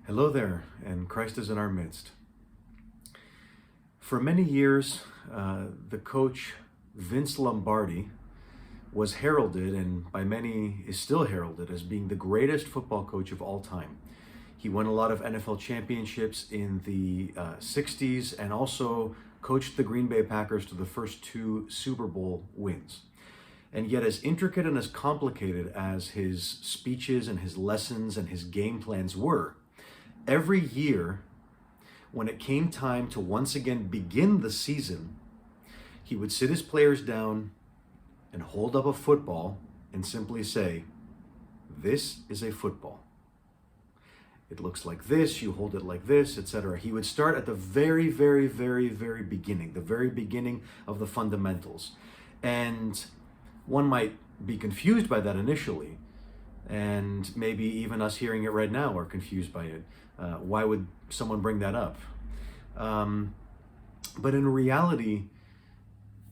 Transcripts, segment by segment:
Hello there, and Christ is in our midst. For many years, the coach Vince Lombardi was heralded, and by many is still heralded, as being the greatest football coach of all time. He won a lot of NFL championships in the 60s and also coached the Green Bay Packers to the first two Super Bowl wins. And yet, as intricate and as complicated as his speeches and his lessons and his game plans were, every year, when it came time to once again begin the season, he would sit his players down and hold up a football and simply say, "This is a football. It looks like this, you hold it like this, etc." He would start at the very, very, very, very beginning, the very beginning of the fundamentals. And one might be confused by that initially, and maybe even us hearing it right now are confused by it. Why would someone bring that up? But in reality,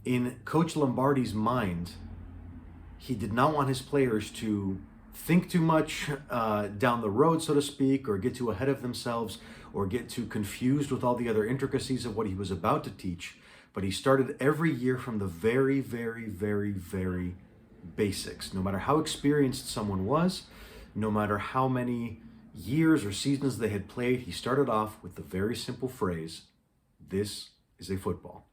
in Coach Lombardi's mind, he did not want his players to think too much down the road, so to speak, or get too ahead of themselves, or get too confused with all the other intricacies of what he was about to teach. But he started every year from the very, very, very, very basics. No matter how experienced someone was, no matter how many years or seasons they had played, he started off with the very simple phrase, "This is a football."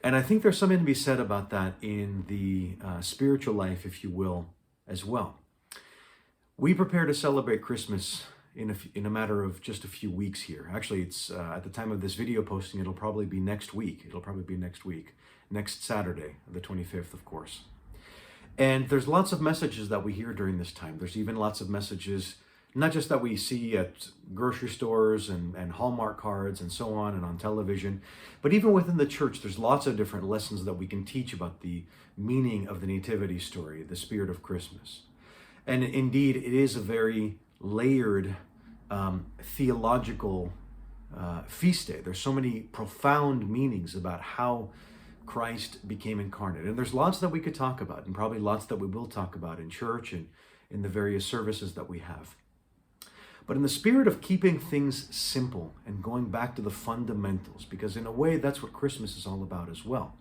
And I think there's something to be said about that in the spiritual life, if you will, as well. We prepare to celebrate Christmas in a matter of just a few weeks here. Actually, it's at the time of this video posting, it'll probably be next week. Next Saturday, the 25th, of course. And there's lots of messages that we hear during this time. There's even lots of messages, not just that we see at grocery stores and Hallmark cards and so on and on television, but even within the church, there's lots of different lessons that we can teach about the meaning of the nativity story, the spirit of Christmas. And indeed, it is a very layered theological feast day. There's so many profound meanings about how Christ became incarnate. And there's lots that we could talk about, and probably lots that we will talk about in church and in the various services that we have. But in the spirit of keeping things simple and going back to the fundamentals, because in a way that's what Christmas is all about as well,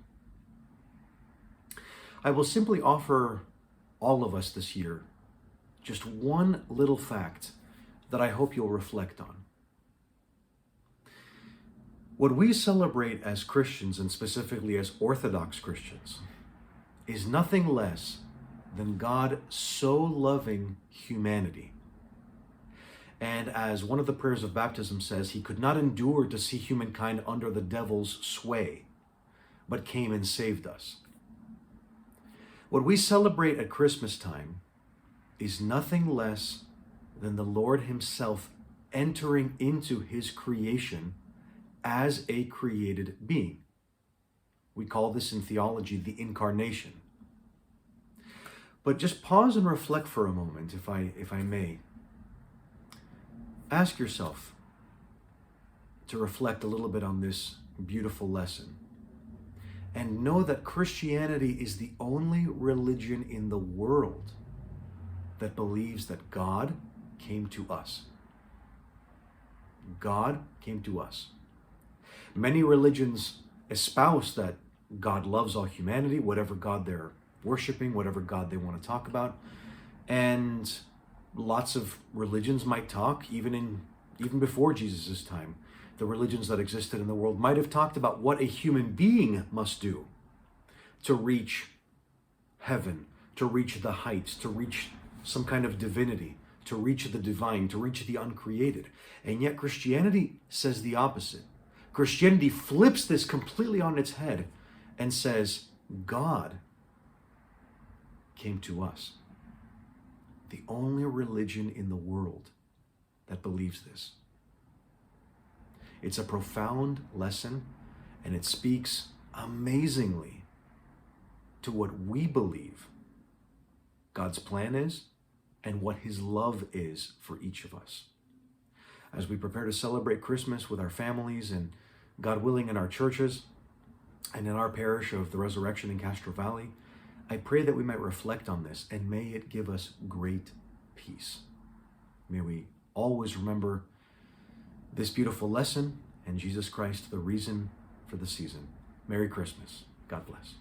I will simply offer all of us this year just one little fact that I hope you'll reflect on. What we celebrate as Christians, and specifically as Orthodox Christians, is nothing less than God so loving humanity. And as one of the prayers of baptism says, he could not endure to see humankind under the devil's sway, but came and saved us. What we celebrate at Christmas time is nothing less than the Lord himself entering into his creation as a created being. We call this in theology the incarnation. But just pause and reflect for a moment, if I may. Ask yourself to reflect a little bit on this beautiful lesson. And know that Christianity is the only religion in the world that believes that God came to us. God came to us. Many religions espouse that God loves all humanity, whatever God they're worshiping, whatever God they want to talk about. And lots of religions might talk, even before Jesus' time. The religions that existed in the world might have talked about what a human being must do to reach heaven, to reach the heights, to reach some kind of divinity, to reach the divine, to reach the uncreated. And yet Christianity says the opposite. Christianity flips this completely on its head and says, God came to us. The only religion in the world that believes this. It's a profound lesson, and it speaks amazingly to what we believe God's plan is and what his love is for each of us. As we prepare to celebrate Christmas with our families and, God willing, in our churches and in our parish of the Resurrection in Castro Valley, I pray that we might reflect on this, and may it give us great peace. May we always remember this beautiful lesson and Jesus Christ, the reason for the season. Merry Christmas. God bless.